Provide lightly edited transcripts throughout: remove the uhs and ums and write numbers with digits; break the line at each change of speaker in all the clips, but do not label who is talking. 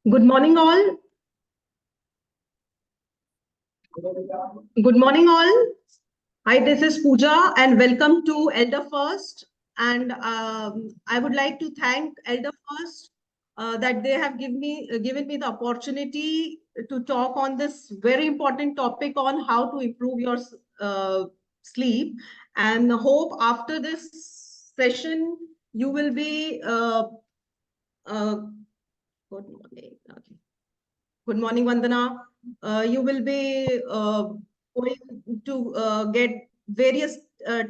Good morning, all. Good morning, all. Hi, this is Pooja, and welcome to Elder First. And I would like to thank Elder First that they have given me the opportunity to talk on this very important topic on how to improve your sleep. And hope after this session you will be. Uh, good morning. Okay. Good morning, Vandana. You will be going to get various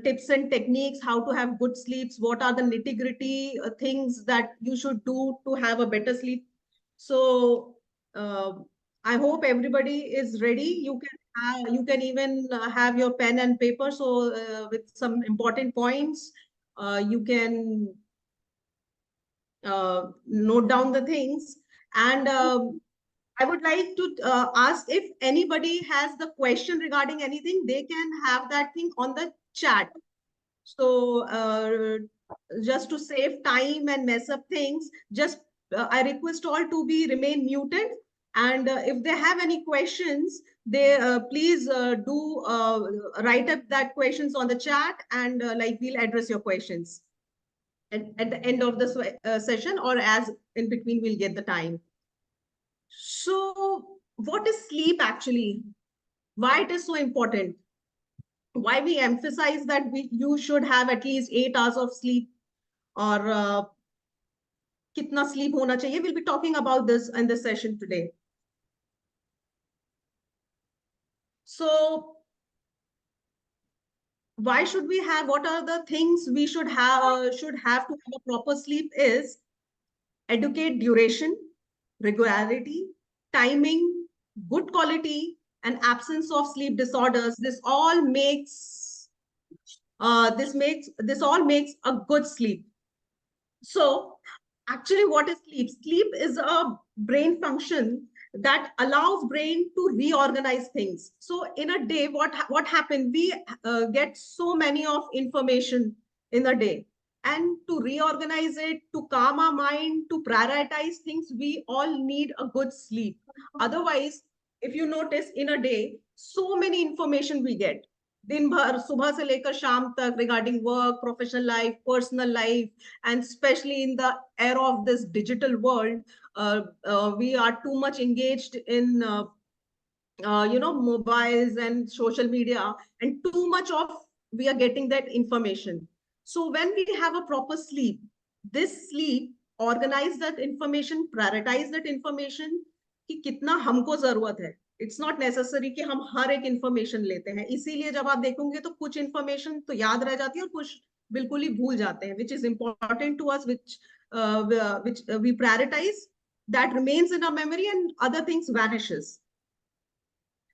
tips and techniques, how to have good sleeps, what are the nitty-gritty things that you should do to have a better sleep. So uh, I hope everybody is ready. You can even have your pen and paper. So with some important points, you can note down the things. And I would like to ask if anybody has the question regarding anything, they can have that thing on the chat. So just to save time and mess up things, just I request all to be remain muted. And if they have any questions, they please do write up that questions on the chat, and like we'll address your questions at the end of the session, or as in between we'll get the time. So what is sleep actually? Why it is so important? Why we emphasize that you should have at least 8 hours of sleep, or kitna sleep hona chahiye? We'll be talking about this in this session today. So why should we have, what are the things we should have to have a proper sleep is educate duration, regularity, timing, good quality, and absence of sleep disorders. This all makes a good sleep. So actually, what is sleep? Sleep is a brain function that allows brain to reorganize things. So in a day, what happened? We get so many of information in a day, and to reorganize it, to calm our mind, to prioritize things, we all need a good sleep. Otherwise, if you notice in a day, so many information we get दिन भर सुबह से लेकर शाम तक regarding work, professional life, personal life, and especially in the era of this digital world, we are too much engaged in mobiles and social media, and too much of we are getting that information. So when we have a proper sleep, this sleep organize that information, prioritize that information कि कितना हमको जरूरत है. It's not necessary कि हम हर एक information लेते हैं. इसीलिए जब आप देखोगे तो कुछ इंफॉर्मेशन तो याद रह जाती है और कुछ बिल्कुल ही भूल जाते हैं, which is important to us, which we prioritize, that remains in our memory, and other things vanishes.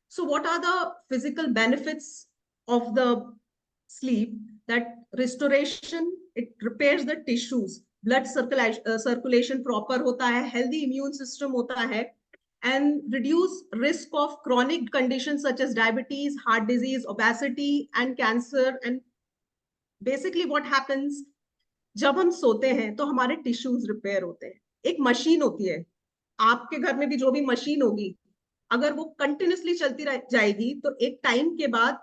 So what are the physical benefits of the sleep? That restoration, it repairs the tissues, blood circulation proper hota hai, healthy immune system hota hai, and reduce risk of chronic conditions such as diabetes, heart disease, obesity, and cancer. And basically what happens, जब हम सोते हैं तो हमारे tissues repair होते हैं. एक machine होती है, आपके घर में भी जो भी मशीन होगी, अगर वो कंटिन्यूसली चलती रह जाएगी तो एक टाइम के बाद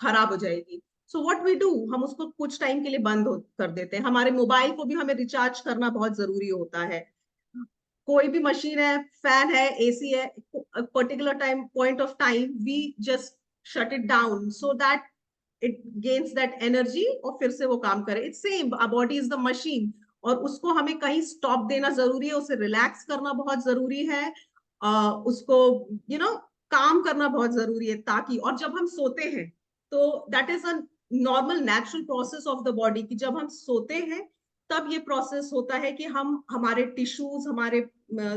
खराब हो जाएगी. सो व्हाट वी डू, हम उसको कुछ टाइम के लिए बंद कर देते हैं. हमारे मोबाइल को भी हमें रिचार्ज करना बहुत जरूरी होता है. कोई भी मशीन है, फैन है, एसी है, particular time point of time we just shut it down so that it gains that energy और फिर से वो काम करे. It's same, body is the machine, और उसको हमें कहीं स्टॉप देना जरूरी है, उसे रिलैक्स करना बहुत जरूरी है, उसको काम करना बहुत जरूरी है, ताकि, और जब हम सोते हैं तो that is a normal natural process of the body कि जब हम सोते हैं तब ये प्रोसेस होता है कि हमारे टिश्यूज, हमारे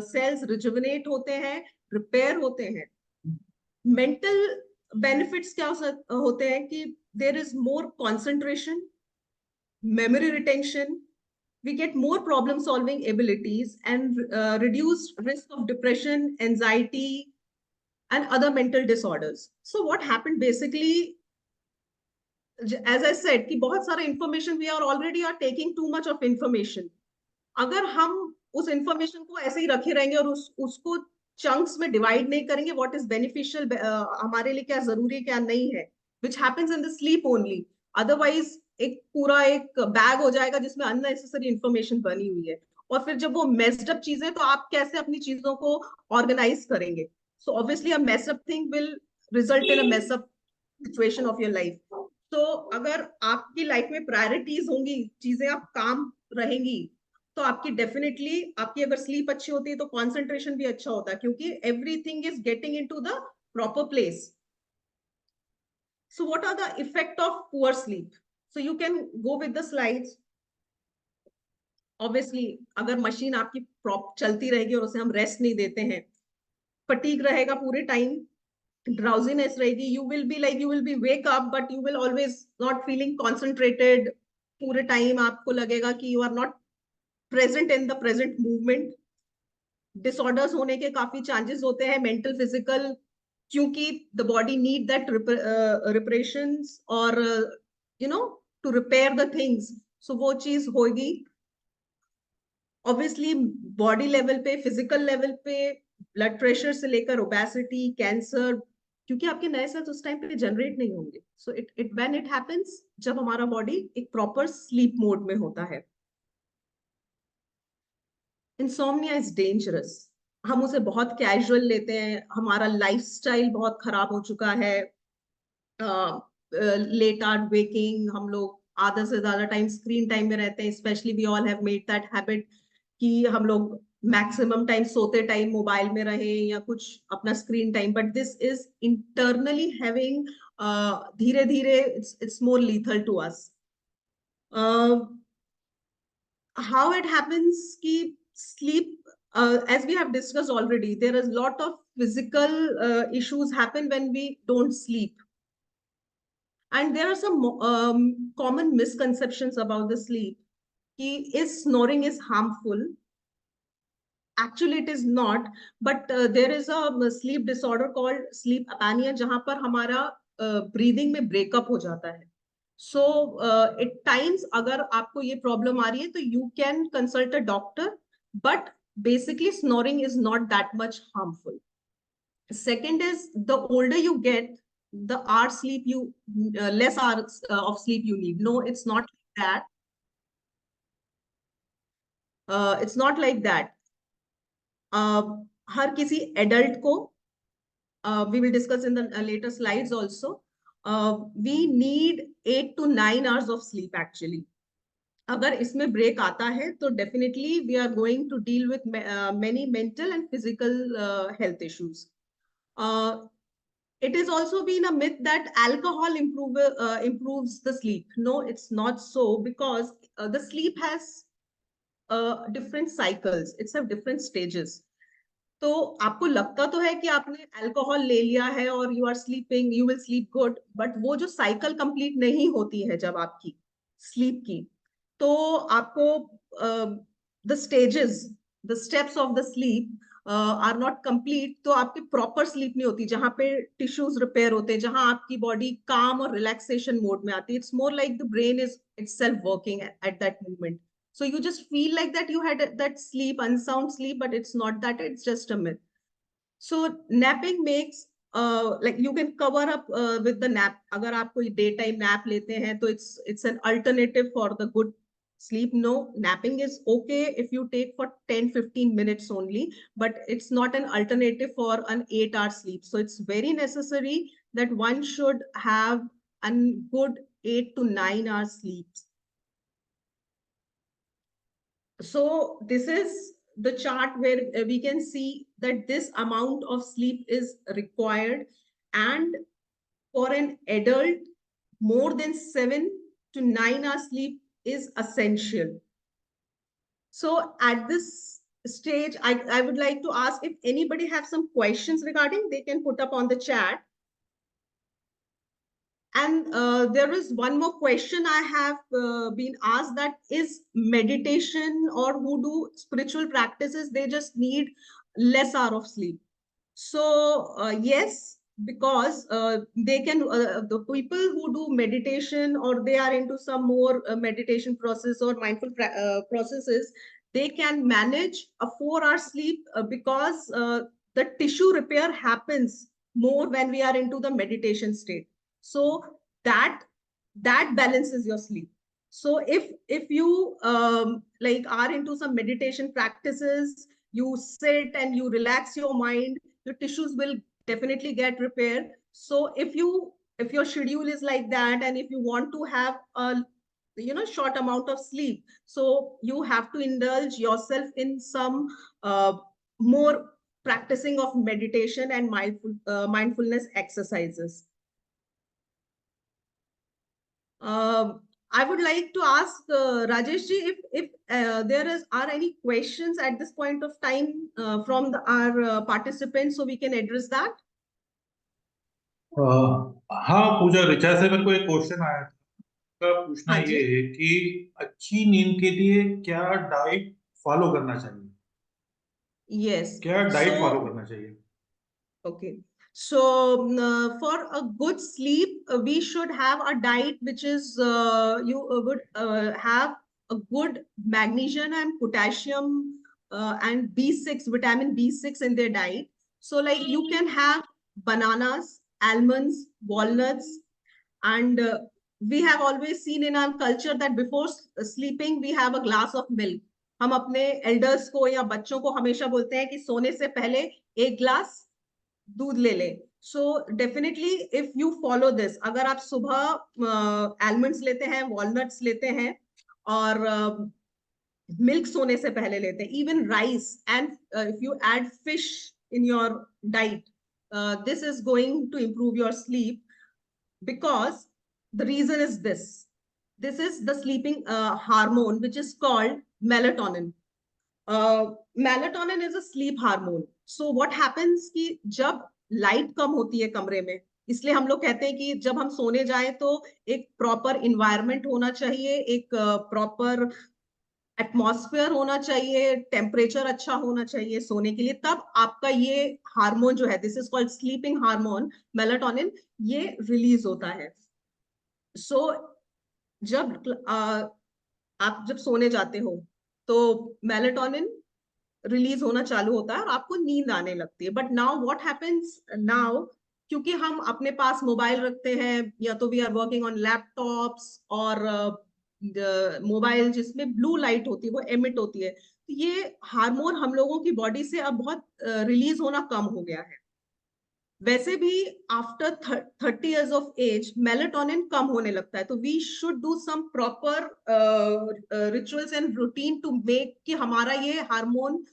सेल्स रिजुविनेट होते हैं, रिपेयर होते हैं. मेंटल बेनिफिट्स क्या होते हैं कि there is more concentration, memory retention, we get more problem solving abilities, and reduced risk of depression, anxiety, and other mental disorders. So what happened basically, as I said, कि बहुत सारा information we are already are taking too much of information. अगर हम उस information को ऐसे ही रखे रहेंगे और उसको चंक्स में डिवाइड नहीं करेंगे, व्हाट इज बेनिफिशियल हमारे लिए, क्या जरूरी है क्या नहीं है, which happens in the sleep only. Otherwise एक पूरा एक बैग हो जाएगा जिसमें अननेसेसरी इंफॉर्मेशन बनी हुई है, और फिर जब वो मेस्ड अप चीजें, तो आप कैसे अपनी चीजों को ऑर्गेनाइज करेंगे? So obviously a messed up thing will result in a messed up situation of your life. तो अगर आपकी लाइफ में प्रायोरिटीज होंगी, चीजें आप काम रहेंगी, तो आपकी डेफिनेटली, आपकी अगर स्लीप अच्छी होती है तो कॉन्सेंट्रेशन भी अच्छा होता है, क्योंकि everything is getting into the proper place. So what are the effect of poor sleep? So you can go with the slides. Obviously, अगर मशीन आपकी प्रॉप चलती रहेगी और उसे हम रेस्ट नहीं देते हैं, फटीग रहेगा पूरे टाइम, ड्राउजीनेस रहेगी, you will be like, you will be wake up but you will always not feeling concentrated. पूरे टाइम आपको लगेगा कि you are not present in the present movement. Disorders होने के काफी चांसेस होते हैं, मेंटल फिजिकल, क्योंकि the body need that reparations और you know to repair the things, so वो चीज होगी। ऑब्वियसली बॉडी लेवल पे, फिजिकल लेवल पे, ब्लड प्रेशर से लेकर ओबेसिटी, कैंसर, क्योंकि आपके नए सेल्स उस टाइम पे जनरेट नहीं होंगे। So it when it happens, जब हमारा बॉडी एक प्रॉपर स्लीप मोड में होता है। Insomnia is dangerous. हम उसे बहुत कैजुअल लेते हैं, हमारा लाइफस्टाइल बहुत खराब हो चुका है। लेट आवर वेकिंग, हम लोग आधा से ज्यादा टाइम स्क्रीन टाइम में रहते हैं, specially we all have made that habit कि हम लोग मैक्सिमम टाइम सोते टाइम मोबाइल में रहे या कुछ अपना screen time, but this is internally having, धीरे धीरे it's more lethal to us. How it happens ki sleep, as we have discussed already, there is a lot of physical issues happen when we don't sleep, and there are some common misconceptions about the sleep. Ki is snoring is harmful? Actually it is not, but there is a sleep disorder called sleep apnea, जहां पर हमारा breathing में breakup हो जाता है। So at times अगर आपको ये problem आ रही है तो you can consult a doctor, but basically snoring is not that much harmful. Second is, the older you get, the hour sleep you less hours of sleep you need. No, it's not like that. It's not like that. हर किसी adult को, we will discuss in the later slides also, we need 8 to 9 hours of sleep actually. अगर इसमें break आता है तो definitely we are going to deal with many mental and physical health issues. It is also been a myth that alcohol improves the sleep. No, it's not so, because the sleep has different cycles, it's have different stages. तो आपको लगता तो है कि आपने alcohol ले लिया है और you are sleeping, you will sleep good, but वो जो साइकिल कंप्लीट नहीं होती है जब आपकी स्लीप की, तो आपको the stages, the steps of the sleep are not complete, तो आपकी प्रॉपर स्लीप नहीं होती, जहां पे टिश्यूज रिपेयर होते हैं, जहां आपकी बॉडी काम और रिलैक्सेशन मोड में आती है। It's more like the brain is itself working at that moment. So you just feel like that you had that sleep, unsound sleep, but it's not that, it's just a myth. So napping makes like you can cover up with the nap. अगर आप कोई daytime nap लेते हैं तो it's an alternative for the good sleep. No, napping is okay if you take for 10-15 minutes only, but it's not an alternative for an 8-hour sleep. So it's very necessary that one should have a good 8 to 9 hour sleep. So this is the chart where we can see that this amount of sleep is required, and for an adult, more than 7 to 9 hours sleep is essential. So at this stage, I would like to ask if anybody have some questions regarding, they can put up on the chat. And there is one more question I have been asked, that is meditation or who do spiritual practices, they just need less hour of sleep. So yes, because they can, the people who do meditation or they are into some more meditation process or mindful processes, they can manage a 4-hour sleep because the tissue repair happens more when we are into the meditation state. So that balances your sleep. So if you like are into some meditation practices, you sit and you relax your mind, your tissues will definitely get repaired. So if your schedule is like that, and if you want to have a short amount of sleep, so you have to indulge yourself in some more practicing of meditation and mindfulness exercises. I would like to ask Rajesh ji if there are any questions at this point of time from our participants, so we can address that.
हाँ पूजा, ऋचा से मेरे को एक question आया था। का पूछना
हाँ
ये
जी।
है कि अच्छी नींद के लिए क्या डाइट फॉलो करना चाहिए?
Yes.
क्या डाइट फॉलो
So,
करना चाहिए?
okay. So, for a good sleep, we should have a diet which is you would have a good magnesium and potassium and B6, vitamin B6 in their diet. So, like you can have bananas, almonds, walnuts, and we have always seen in our culture that before sleeping we have a glass of milk. हम अपने elders को या बच्चों को हमेशा बोलते हैं कि सोने से पहले एक ग्लास दूध ले ले. So definitely if you follow this, अगर आप सुबह आलमंड्स लेते हैं, वॉलनट्स लेते हैं, और मिल्क सोने से पहले लेते हैं, even rice, and if you add fish in your diet, this is going to improve your sleep, because the reason is this is the sleeping hormone which is called melatonin. Melatonin is a sleep hormone. So what happens कि जब light कम होती है कमरे में, इसलिए हम लोग कहते हैं कि जब हम सोने जाएं तो एक प्रॉपर इन्वायरमेंट होना चाहिए, एक प्रॉपर एटमॉस्फेयर होना चाहिए, टेम्परेचर अच्छा होना चाहिए सोने के लिए, तब आपका ये हार्मोन जो है, this is called sleeping hormone melatonin, ये रिलीज होता है. सो जब आप जब सोने जाते हो तो मेलाटोनिन रिलीज होना चालू होता है और आपको नींद आने लगती है. But now what happens now, क्योंकि हम अपने पास मोबाइल रखते हैं, या तो we are working on laptops और मोबाइल जिसमें ब्लू लाइट होती है वो एमिट होती है, तो ये हार्मोन हम लोगों की बॉडी से अब बहुत रिलीज होना कम हो गया है. वैसे भी after 30 years of age melatonin कम होने लगता है, तो we should do some proper rituals and routine to make कि हमारा ये हार्मोन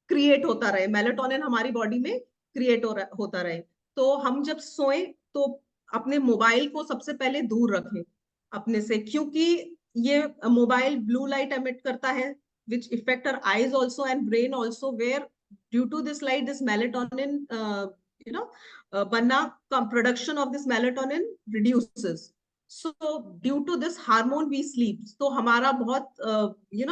क्रिएट होता रहे, मेलाटोनिन हमारी बॉडी में क्रिएट होता रहे. तो हम जब सोएं तो अपने मोबाइल को सबसे पहले दूर रखें अपने से, क्योंकि ये मोबाइल ब्लू लाइट एमिट करता है which affect our eyes also and brain also, where due to this light this melatonin banna production of this melatonin reduces. So due to this hormone we sleep. तो हमारा बहुत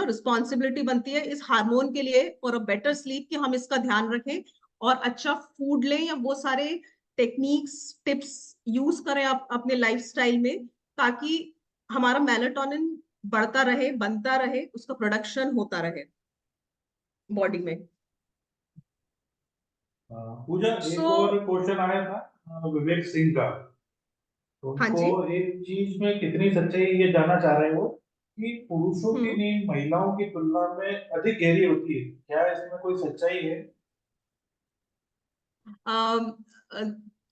responsibility बनती है इस hormone के लिए फॉर अ बेटर स्लीप कि हम इसका ध्यान रखें और अच्छा फूड लें, या वो सारे टेक्निक्स टिप्स यूज करें अपने लाइफस्टाइल में, ताकि हमारा मेलाटोनिन बढ़ता रहे, बनता रहे, उसका प्रोडक्शन होता रहे बॉडी में.
पूजा, एक और क्वेश्चन आया था विवेक सिंह का.
हाँ
उनको
जी.
एक चीज में कितनी सच्चाई ये जानना चाह रहे हैं वो, कि पुरुषों की
हम्म.
नींद महिलाओं की तुलना में अधिक गहरी होती है, क्या इसमें कोई सच्चाई है?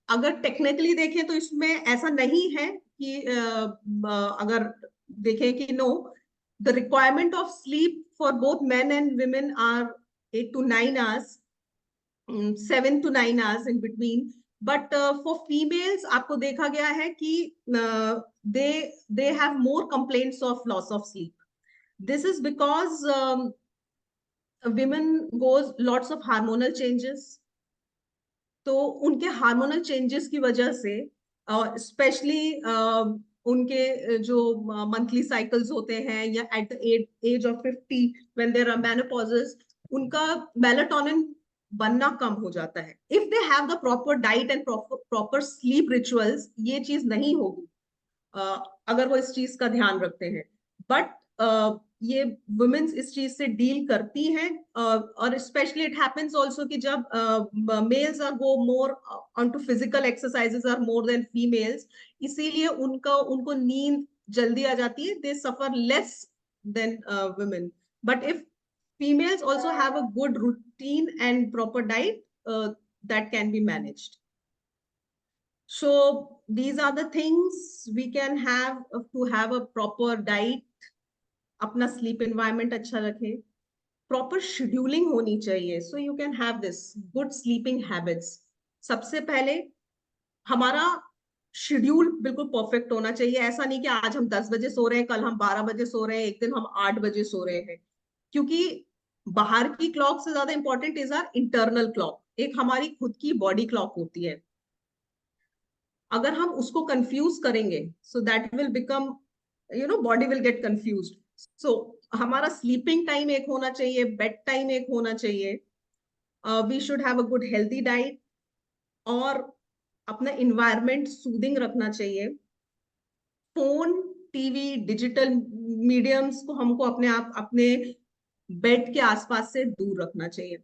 अगर टेक्निकली देखें तो इसमें ऐसा नहीं है कि अगर देखें कि no, the requirement of sleep for both men and women are 8 to 9 hours, 7 to 9 hours in between. But for females आपको देखा गया है कि they have more complaints of loss of sleep. This is because women goes lots of hormonal changes. तो उनके hormonal changes की वजह से स्पेशली उनके जो मंथली साइकिल्स होते हैं, या at the age of 50 when there are menopauses, उनका मेलाटोनिन बनना कम हो जाता है. If they have the proper diet and proper sleep rituals, ये चीज नहीं होगी अगर वो इस चीज का ध्यान रखते हैं. बट ये वुमेन्स इस चीज से डील करती हैं, और स्पेशली इट हैपेंस आल्सो कि जब males are go more on to physical exercises are more than females, इसीलिए उनको नींद जल्दी आ जाती है, they suffer less than women. But if females also have a good routine and proper diet, that can be managed. So these are the things we can have to have a proper diet. अपना sleep environment अच्छा रखें, proper scheduling होनी चाहिए, so you can have this good sleeping habits. सबसे पहले हमारा schedule बिल्कुल perfect होना चाहिए. ऐसा नहीं कि आज हम 10 बजे सो रहे हैं, कल हम 12 बजे सो रहे हैं, एक दिन हम 8 बजे सो रहे हैं. क्योंकि बाहर की क्लॉक से ज्यादा important is our internal clock. एक हमारी खुद की बॉडी क्लॉक होती है, अगर हम उसको कंफ्यूज करेंगे, so that will become, body will get confused. So हमारा स्लीपिंग टाइम एक होना चाहिए, बेड टाइम एक होना चाहिए. We should have a good healthy diet, और अपना इन्वायरमेंट सूदिंग रखना चाहिए. फोन, टीवी, डिजिटल मीडियम्स को हमको अपने बेड के आसपास से दूर रखना चाहिए.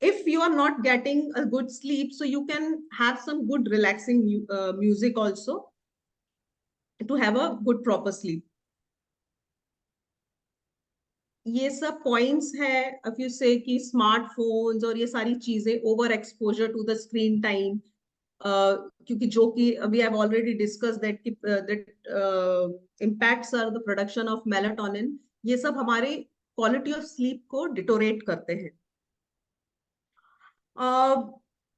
If you are not getting a good sleep, so you can have some good relaxing music also to have a good proper sleep. ये सब पॉइंट्स है. if you say कि स्मार्टफोन्स और ये सारी चीजें, over exposure to the screen time, क्योंकि जो कि we have already discussed that impacts are the production of melatonin, ये सब हमारे क्वालिटी ऑफ स्लीप को डिटोरेट करते हैं.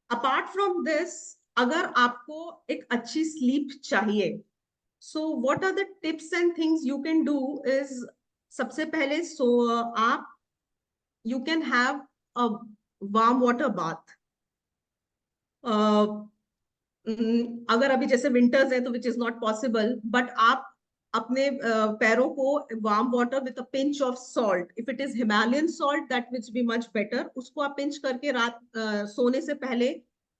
अपार्ट फ्रॉम दिस, अगर आपको एक अच्छी स्लीप चाहिए, so what are the tips and things you can do is, सबसे पहले आप you can have a warm water bath. अगर अभी जैसे विंटर्स है तो which is not possible, but आप अपने पैरों को warm water with a pinch of salt, if it is Himalayan salt that which be much better, उसको आप पिंच करके रात सोने से पहले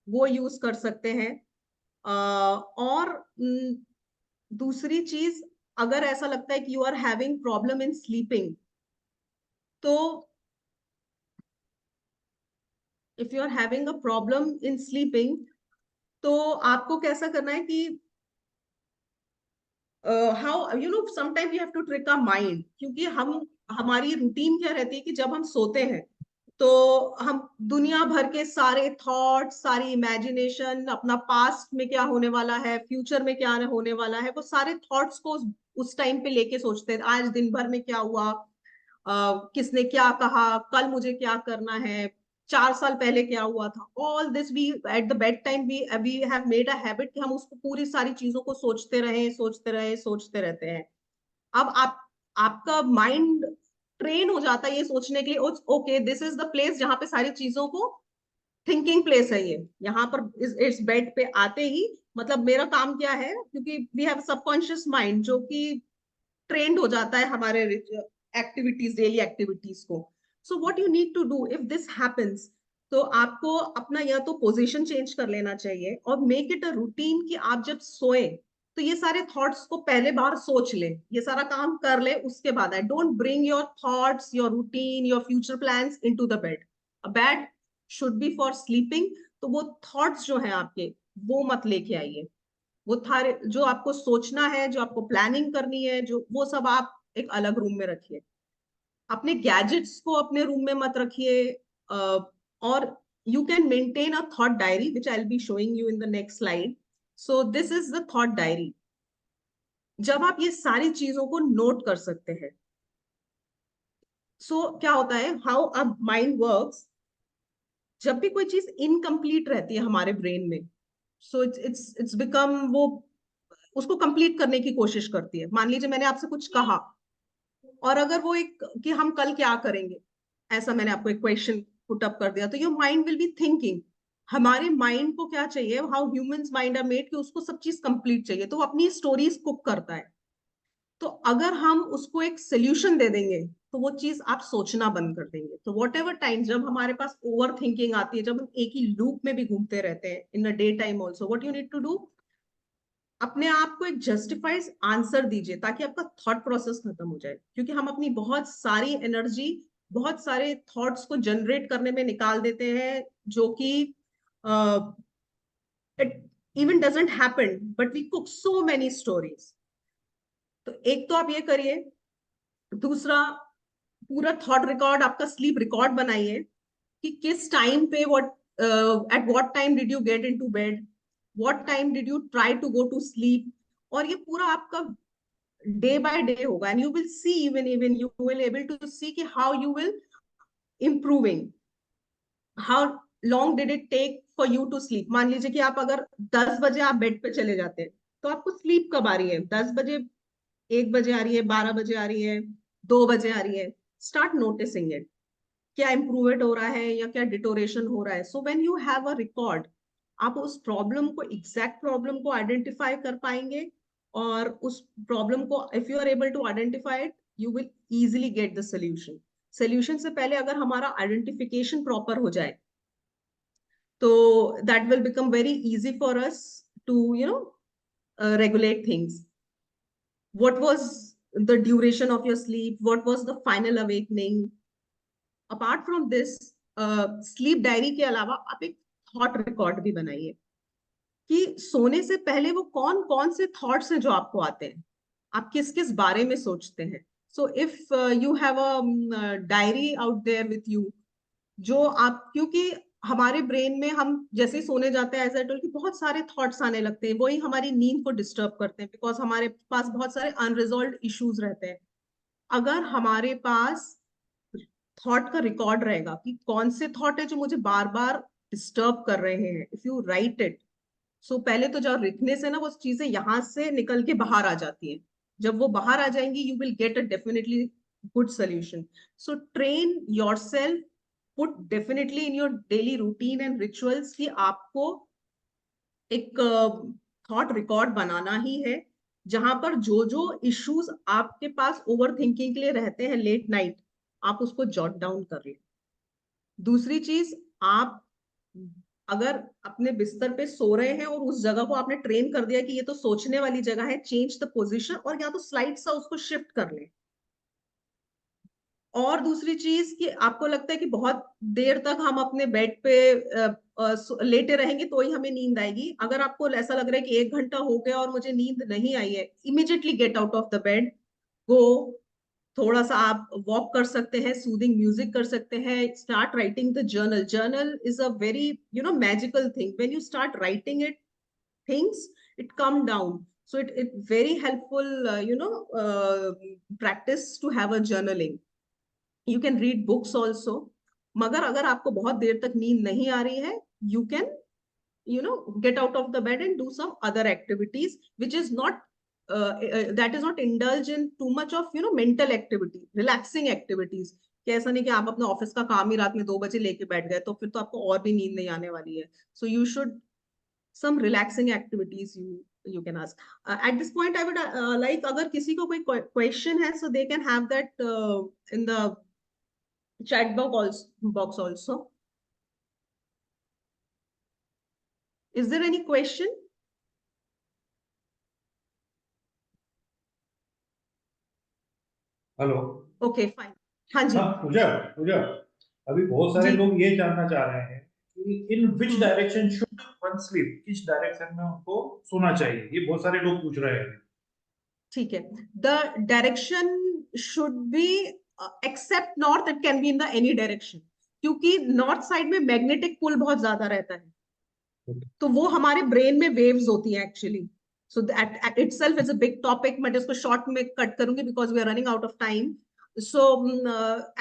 वो यूज कर सकते हैं. और दूसरी चीज, अगर ऐसा लगता है कि you are having problem in sleeping, तो if you are having a problem in sleeping, तो आपको कैसा करना है कि how sometime you have to trick a mind. क्योंकि हमारी रूटीन क्या रहती है कि जब हम सोते हैं तो हम दुनिया भर के सारे थॉट्स, सारी इमेजिनेशन, अपना पास्ट में क्या होने वाला है, फ्यूचर में क्या होने वाला है, वो सारे थॉट्स को उस टाइम पे लेके सोचते हैं. आज दिन भर में क्या हुआ, किसने क्या कहा, कल मुझे क्या करना है, 4 साल पहले क्या हुआ था. All this we at the bed time we have made a habit कि हम उसको पूरी सारी चीजों को सोचते रहते हैं. अब आपका माइंड ट्रेन हो जाता है ये सोचने के लिए, okay this is the place जहां पे सारी चीजों को, थिंकिंग प्लेस है ये, यहाँ पर इस बेड पे आते ही, मतलब मेरा काम क्या है, क्योंकि वी हैव सबकॉन्शियस माइंड जो कि ट्रेंड हो जाता है हमारे एक्टिविटीज, डेली एक्टिविटीज को. So what you need to do if this happens, तो आपको अपना या तो पोजीशन चेंज कर लेना चाहिए, और मेक इट अ रूटीन कि आप जब सोए तो ये सारे थॉट्स को पहले बार सोच ले, ये सारा काम कर ले, उसके बाद आए. Don't bring your thoughts, your routine, your future plans into the bed. A bed should be for sleeping. तो वो थॉट्स जो है आपके, वो मत लेके आइए. वो थारे जो आपको सोचना है, जो आपको प्लानिंग करनी है, जो वो सब आप एक अलग रूम में रखिए. अपने गैजेट्स को अपने रूम में मत रखिए. और you can maintain a thought diary which I will be showing you in the next slide. So this is the thought diary. जब आप ये सारी चीजों को नोट कर सकते हैं, सो क्या होता है, हाउ अ माइंड वर्क्स, जब भी कोई चीज इनकम्प्लीट रहती है हमारे ब्रेन में, सो इट्स बिकम, वो उसको कंप्लीट करने की कोशिश करती है. मान लीजिए मैंने आपसे कुछ कहा, और अगर वो एक कि हम कल क्या करेंगे, ऐसा मैंने आपको एक क्वेश्चन पुट अप कर दिया, तो your mind will be thinking. हमारे माइंड को क्या चाहिए, how humans mind are made, कि उसको सब चीज कंप्लीट चाहिए, तो वो अपनी स्टोरीज कुक करता है. तो अगर हम उसको एक सोल्यूशन दे देंगे, तो वो चीज आप सोचना बंद कर देंगे. तो वॉट एवर टाइम जब हमारे पास ओवर थिंकिंग आती है, जब हम एक ही लूप में भी घूमते रहते हैं in a day time also, what you need to do, अपने आप को एक जस्टिफाइड आंसर दीजिए ताकि आपका थॉट प्रोसेस खत्म हो जाए, क्योंकि हम अपनी बहुत सारी एनर्जी बहुत सारे थॉट्स को जनरेट करने में निकाल देते हैं, जो कि it even doesn't happen, but we cook so many stories. तो एक तो आप ये करिए। दूसरा, पूरा थॉट रिकॉर्ड, आपका स्लीप रिकॉर्ड बनाइए कि किस टाइम पे at what time did you get into bed, what time did you try to go to sleep. और ये पूरा आपका डे बाय डे होगा, and you will see, even you will able to see कि how you will improving, how long did it take for you to sleep. मान लीजिए कि आप अगर 10 बजे आप बेड पे चले जाते हैं, तो आपको स्लीप कब आ रही है? 10 बजे, 1 बजे आ रही है, 12 बजे आ रही है, 2 बजे आ रही है? स्टार्ट नोटिसिंग इट, क्या इम्प्रूवमेंट हो रहा है या क्या डिटोरेशन हो रहा है। So when you have a record, आप उस प्रॉब्लम को, एग्जैक्ट प्रॉब्लम को आइडेंटिफाई कर पाएंगे, और उस प्रॉब्लम को if you are able to identify it, you will easily get the solution. Solution से पहले अगर हमारा आइडेंटिफिकेशन प्रॉपर हो जाए, तो that will become very easy for us to regulate things. What was the duration of your sleep? What was the final awakening? Apart from this, sleep diary के अलावा आप एक थॉट रिकॉर्ड भी बनाइए कि सोने से पहले वो कौन कौन से थॉट्स हैं जो आपको आते हैं, आप किस किस बारे में सोचते हैं। So if you have a diary out there with you, जो आप, क्योंकि हमारे ब्रेन में हम जैसे ही सोने जाते हैं, एज आई टोल्ड, कि बहुत सारे थॉट्स आने लगते हैं, वही हमारी नींद को डिस्टर्ब करते हैं, बिकॉज हमारे पास बहुत सारे अनरिजॉल्व इश्यूज रहते हैं। अगर हमारे पास थॉट का रिकॉर्ड रहेगा कि कौन से थॉट है जो मुझे बार बार डिस्टर्ब कर रहे हैं, इफ यू राइट इट, सो पहले तो जब लिखने से ना वो चीजें यहां से निकल के बाहर आ जाती हैं। जब वो बाहर आ जाएंगी, you will get a definitely good solution. So train your self, put definitely in your daily routine and rituals कि आपको एक थॉट रिकॉर्ड बनाना ही है, जहां पर जो जो इश्यूज आपके पास ओवर थिंकिंग के लिए रहते हैं लेट नाइट, आप उसको जॉट डाउन कर लें। दूसरी चीज, आप अगर अपने बिस्तर पे सो रहे हैं और उस जगह को आपने ट्रेन कर दिया कि ये तो सोचने वाली जगह है, चेंज द पोजीशन, और या तो स्लाइड सा उसको शिफ्ट कर लें। और दूसरी चीज कि आपको लगता है कि बहुत देर तक हम अपने बेड पे लेटे रहेंगे तो ही हमें नींद आएगी, अगर आपको ऐसा लग रहा है कि 1 घंटा हो गया और मुझे नींद नहीं आई है, immediately get out of the bed, go, थोड़ा सा आप वॉक कर सकते हैं, सूदिंग म्यूजिक कर सकते हैं, start writing the journal. Journal is a very magical thing, when you start writing it, things, it come down. So it very helpful, practice to have a journaling. You can read books also. मगर अगर आपको बहुत देर तक नींद नहीं आ रही है, you can get out of the bed and do some other activities which is not that is not indulge in too much of mental activity, relaxing activities। कि ऐसा नहीं कि आप अपने ऑफिस का काम ही रात में 2 बजे लेके बैठ गए, तो फिर तो आपको और भी नींद नहीं आने वाली है। So you should some relaxing activities you can ask. At this point I would like, अगर किसी को कोई question है, so they can have that in the chat box also. Is there any question?
Hello.
Okay, fine. हाँ जी।
हाँ पूजा, पूजा, अभी बहुत सारे
जी।
लोग ये जानना चाह रहे हैं कि इन विच
हम्म।
डायरेक्शन शुड वन स्लीप, किस डायरेक्शन में उनको सोना चाहिए, ये बहुत सारे लोग पूछ रहे हैं।
ठीक है। The direction should be, except north, it can be in the any direction, क्योंकि नॉर्थ साइड में मैग्नेटिक पुल बहुत ज्यादा रहता है, तो वो हमारे ब्रेन में वेव्स होती हैं actually. So that itself is a big topic, मैं इसको शॉर्ट में कट करूंगी because we are running out of time. So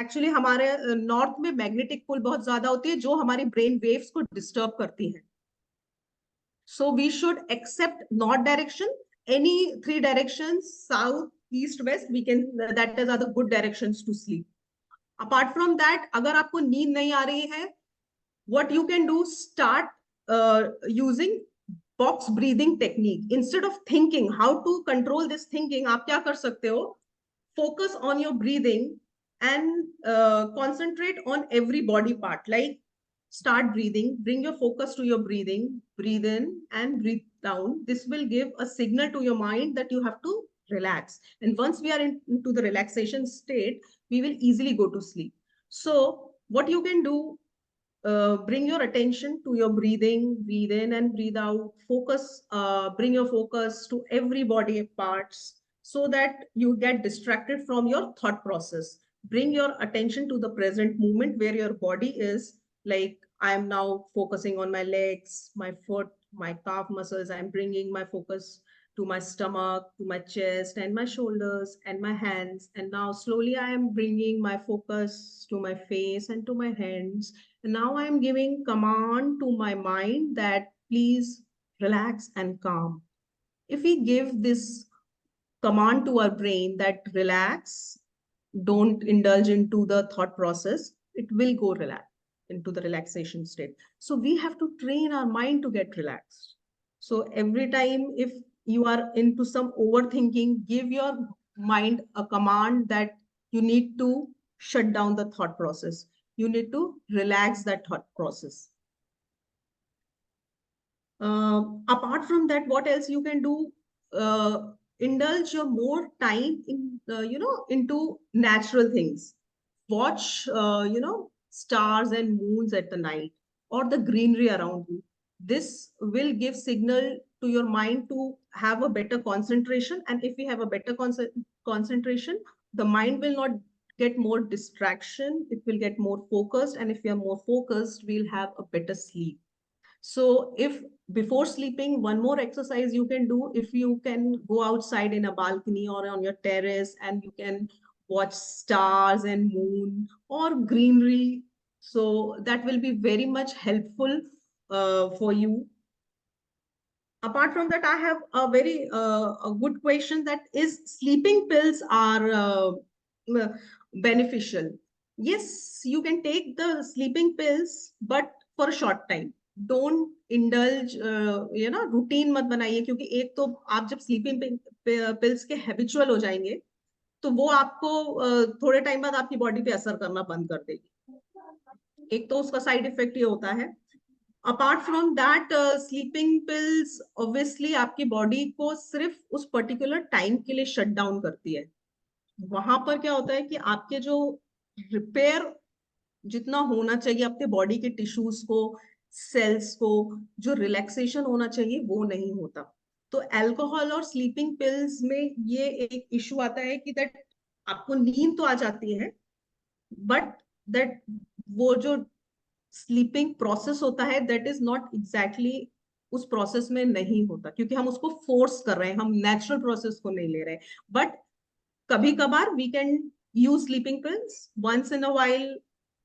actually हमारे नॉर्थ में मैग्नेटिक पुल बहुत ज्यादा होती है, जो हमारी ब्रेन वेव्स को डिस्टर्ब करती है। So we should accept north direction, any 3 directions, south, east, west, we can, that is are the good directions to sleep. Apart from that, अगर आपको नींद नहीं आ रही है, what you can do, start using box breathing technique. Instead of thinking how to control this thinking, आप क्या कर सकते हो, focus on your breathing and concentrate on every body part. Like start breathing. Bring your focus to your breathing. Breathe in and breathe down. This will give a signal to your mind that you have to relax. And once we are into the relaxation state, we will easily go to sleep. So what you can do, bring your attention to your breathing, breathe in and breathe out. Focus, bring your focus to every body parts so that you get distracted from your thought process. Bring your attention to the present moment where your body is. Like, I am now focusing on my legs, my foot, my calf muscles. I'm bringing my focus to my stomach, to my chest and my shoulders and my hands. And now slowly I am bringing my focus to my face and to my hands. And now I am giving command to my mind that please relax and calm. If we give this command to our brain that relax, don't indulge into the thought process, it will go relax into the relaxation state. So we have to train our mind to get relaxed. So every time if you are into some overthinking, give your mind a command that you need to shut down the thought process. You need to relax that thought process. Apart from that, what else you can do? Indulge your more time in, into natural things. Watch, stars and moons at the night or the greenery around you. This will give signal to your mind to have a better concentration. And if we have a better concentration, the mind will not get more distraction. It will get more focused. And if we are more focused, we'll have a better sleep. So if before sleeping, one more exercise you can do, if you can go outside in a balcony or on your terrace and you can watch stars and moon or greenery. So that will be very much helpful for you. Apart from that, I have a very a good question, that is sleeping pills are beneficial. Yes, you can take the sleeping pills, but for a short time. Don't indulge, routine मत बनाइए, क्योंकि एक तो आप जब sleeping pills के habitual हो जाएंगे तो वो आपको थोड़े टाइम बाद आपकी बॉडी पे असर करना बंद कर देगी। एक तो उसका साइड इफेक्ट ये होता है। Apart from that, sleeping pills obviously आपकी बॉडी को सिर्फ उस पर्टिकुलर टाइम के लिए शट डाउन करती है। वहां पर क्या होता है कि आपके जो रिपेयर जितना होना चाहिए अपने बॉडी के टिश्यूज को, सेल्स को, जो रिलैक्सेशन होना चाहिए वो नहीं होता। तो अल्कोहल और स्लीपिंग पिल्स में ये एक इशू आता है कि दैट आपको नींद तो आ जाती है, बट दैट वो जो स्लीपिंग प्रोसेस होता है दैट इज नॉट एग्जैक्टली उस प्रोसेस में नहीं होता, क्योंकि हम उसको फोर्स कर रहे हैं, हम नेचुरल प्रोसेस को नहीं ले रहे हैं। बट कभी कभार we can use sleeping pills once in a while,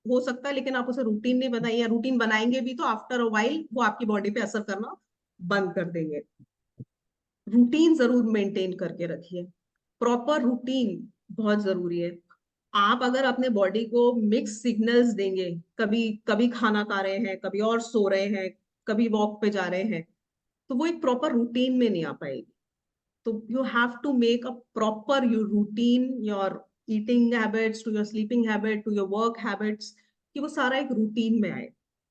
हो सकता है, लेकिन आप उसे रूटीन नहीं बनाइए। रूटीन बनाएंगे भी तो आफ्टर अ वाइल वो आपकी बॉडी पे असर करना बंद कर देंगे। रूटीन जरूर मेंटेन करके रखिए। प्रॉपर रूटीन बहुत जरूरी है। आप अगर अपने बॉडी को मिक्स सिग्नल्स देंगे, कभी कभी खाना खा रहे हैं, कभी और सो रहे हैं, कभी वॉक पे जा रहे हैं, तो वो एक प्रॉपर रूटीन में नहीं आ पाएगी। तो you have to make a proper your routine, your eating habits to your sleeping habit to your work habits, कि वो सारा एक रूटीन में आए।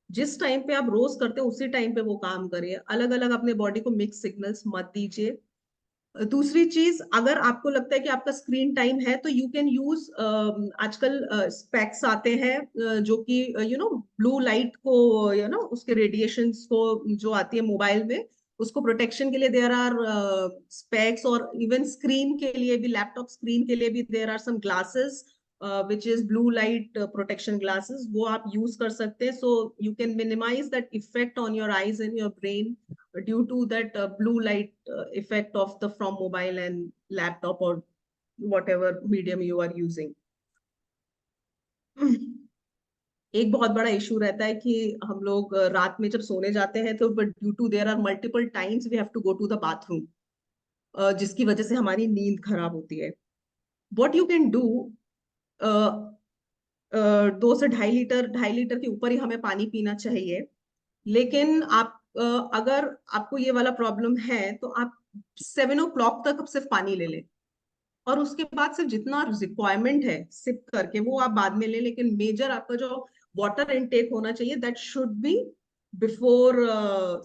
जिस टाइम पे आप रोज करते हो उसी टाइम पे वो काम करिए। अलग अलग अपने बॉडी को मिक्स सिग्नल्स मत दीजिए। दूसरी चीज, अगर आपको लगता है कि आपका स्क्रीन टाइम है तो यू कैन यूज, आजकल स्पेक्स आते हैं जो कि ब्लू लाइट को, उसके रेडिएशंस को जो आती है मोबाइल में, उसको प्रोटेक्शन के लिए देयर आर स्पेक्स। और इवन स्क्रीन के लिए भी, लैपटॉप स्क्रीन के लिए भी there are some glasses which is blue light protection glasses, वो आप यूज कर सकते हैं। so you can minimize that effect on your eyes and your brain due to that blue light effect of the from mobile and laptop or whatever medium you are using. एक बहुत बड़ा issue रहता है कि हम लोग रात में जब सोने जाते हैं तो due to there are multiple times we have to go to the bathroom, जिसकी वजह से हमारी नींद खराब होती है। व्हाट यू कैन डू, 2 से 2.5 लीटर के ऊपर ही हमें पानी पीना चाहिए। लेकिन आप अगर आपको ये वाला प्रॉब्लम है तो आप 7 o'clock तक अब सिर्फ पानी ले लें, और उसके बाद सिर्फ जितना रिक्वायरमेंट है सिप करके वो आप बाद में लें। लेकिन मेजर आपका जो वाटर इनटेक होना चाहिए दैट शुड बी बिफोर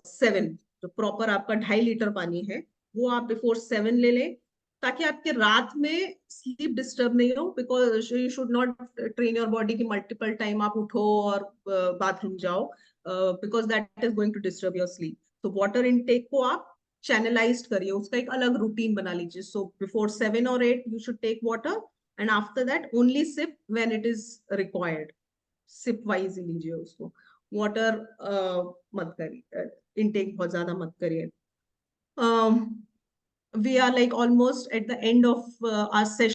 7। जो प्रॉपर आपका 2.5 लीटर पानी है वो आप बिफोर 7 ले लें, ताकि आपके रात में स्लीप डिस्टर्ब नहीं हो, because you should not train your body की मल्टीपल टाइम आप उठो और बाथरूम जाओ, because that is going to disturb your sleep. तो वाटर इनटेक को आप चैनलाइज्ड करिए, उसका एक अलग रूटीन बना लीजिए। सो बिफोर 7 और 8 you should take water, and after that only sip when it is required. Sip wise ही लीजिए उसको, वाटर मत करिए, इनटेक बहुत ज्यादा मत करिए। We are like almost at the end of our session.